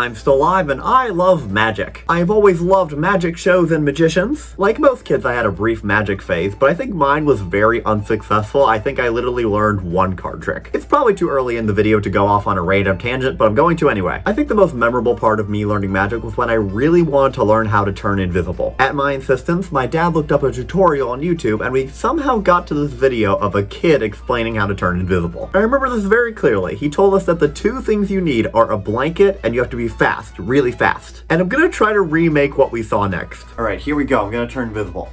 I'm still alive and I love magic. I've always loved magic shows and magicians. Like most kids, I had a brief magic phase, but I think mine was very unsuccessful. I think I literally learned one card trick. It's probably too early in the video to go off on a random tangent, but I'm going to anyway. I think the most memorable part of me learning magic was when I really wanted to learn how to turn invisible. At my insistence, my dad looked up a tutorial on YouTube and we somehow got to this video of a kid explaining how to turn invisible. I remember this very clearly. He told us that the two things you need are a blanket and you have to be fast, really fast. And I'm gonna try to remake what we saw next. Alright, here we go. I'm gonna turn invisible.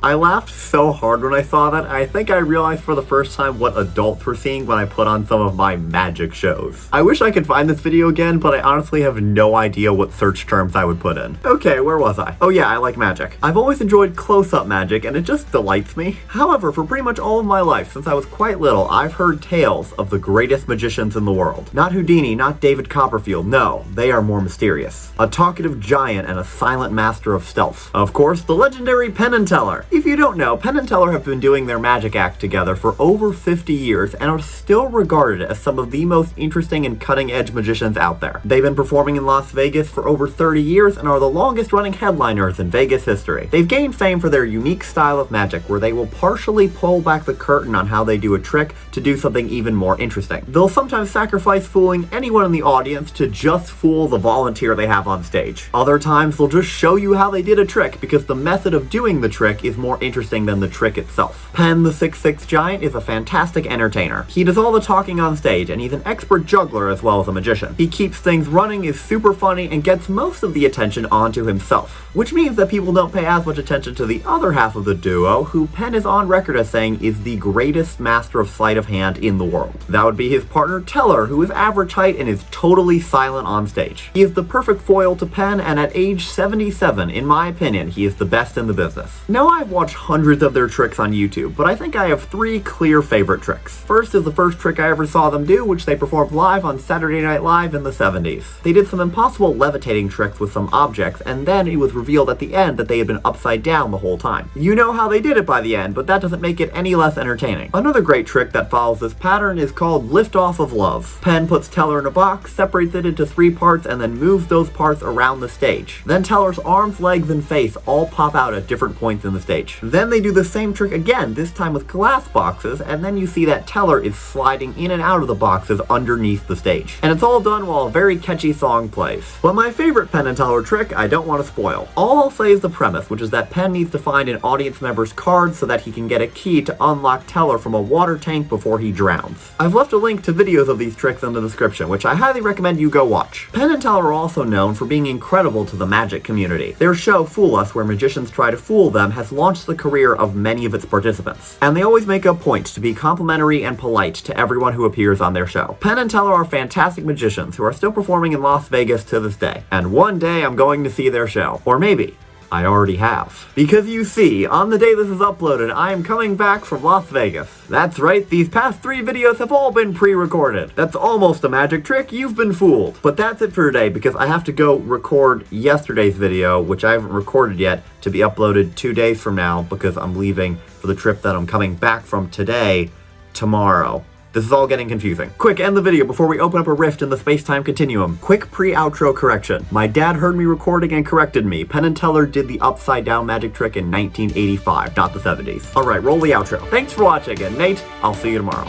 I laughed so hard when I saw that. I think I realized for the first time what adults were seeing when I put on some of my magic shows. I wish I could find this video again, but I honestly have no idea what search terms I would put in. Okay, where was I? Oh yeah, I like magic. I've always enjoyed close-up magic, and it just delights me. However, for pretty much all of my life, since I was quite little, I've heard tales of the greatest magicians in the world. Not Houdini, not David Copperfield, no, they are more mysterious. A talkative giant and a silent master of stealth. Of course, the legendary Penn and Teller. If you don't know, Penn and Teller have been doing their magic act together for over 50 years and are still regarded as some of the most interesting and cutting-edge magicians out there. They've been performing in Las Vegas for over 30 years and are the longest-running headliners in Vegas history. They've gained fame for their unique style of magic, where they will partially pull back the curtain on how they do a trick to do something even more interesting. They'll sometimes sacrifice fooling anyone in the audience to just fool the volunteer they have on stage. Other times, they'll just show you how they did a trick because the method of doing the trick is more interesting than the trick itself. Penn the 6'6" giant is a fantastic entertainer. He does all the talking on stage, and he's an expert juggler as well as a magician. He keeps things running, is super funny, and gets most of the attention onto himself, which means that people don't pay as much attention to the other half of the duo, who Penn is on record as saying is the greatest master of sleight of hand in the world. That would be his partner Teller, who is average height and is totally silent on stage. He is the perfect foil to Penn, and at age 77, in my opinion, he is the best in the business. Now, I've watched hundreds of their tricks on YouTube, but I think I have three clear favorite tricks. First is the first trick I ever saw them do, which they performed live on Saturday Night Live in the 70s. They did some impossible levitating tricks with some objects, and then it was revealed at the end that they had been upside down the whole time. You know how they did it by the end, but that doesn't make it any less entertaining. Another great trick that follows this pattern is called Lift Off of Love. Penn puts Teller in a box, separates it into 3 parts, and then moves those parts around the stage. Then Teller's arms, legs, and face all pop out at different points in the stage. Then they do the same trick again, this time with glass boxes, and then you see that Teller is sliding in and out of the boxes underneath the stage. And it's all done while a very catchy song plays. But my favorite Penn and Teller trick, I don't want to spoil. All I'll say is the premise, which is that Penn needs to find an audience member's card so that he can get a key to unlock Teller from a water tank before he drowns. I've left a link to videos of these tricks in the description, which I highly recommend you go watch. Penn and Teller are also known for being incredible to the magic community. Their show, Fool Us, where magicians try to fool them, has launched the career of many of its participants. And they always make a point to be complimentary and polite to everyone who appears on their show. Penn and Teller are fantastic magicians who are still performing in Las Vegas to this day. And one day I'm going to see their show. Or maybe I already have. Because you see, on the day this is uploaded, I am coming back from Las Vegas. That's right, these past 3 videos have all been pre-recorded. That's almost a magic trick, you've been fooled. But that's it for today, because I have to go record yesterday's video, which I haven't recorded yet, to be uploaded 2 days from now, because I'm leaving for the trip that I'm coming back from today, tomorrow. This is all getting confusing. Quick, end the video before we open up a rift in the space-time continuum. Quick pre-outro correction. My dad heard me recording and corrected me. Penn and Teller did the upside-down magic trick in 1985, not the 70s. Alright, roll the outro. Thanks for watching, and Nate, I'll see you tomorrow.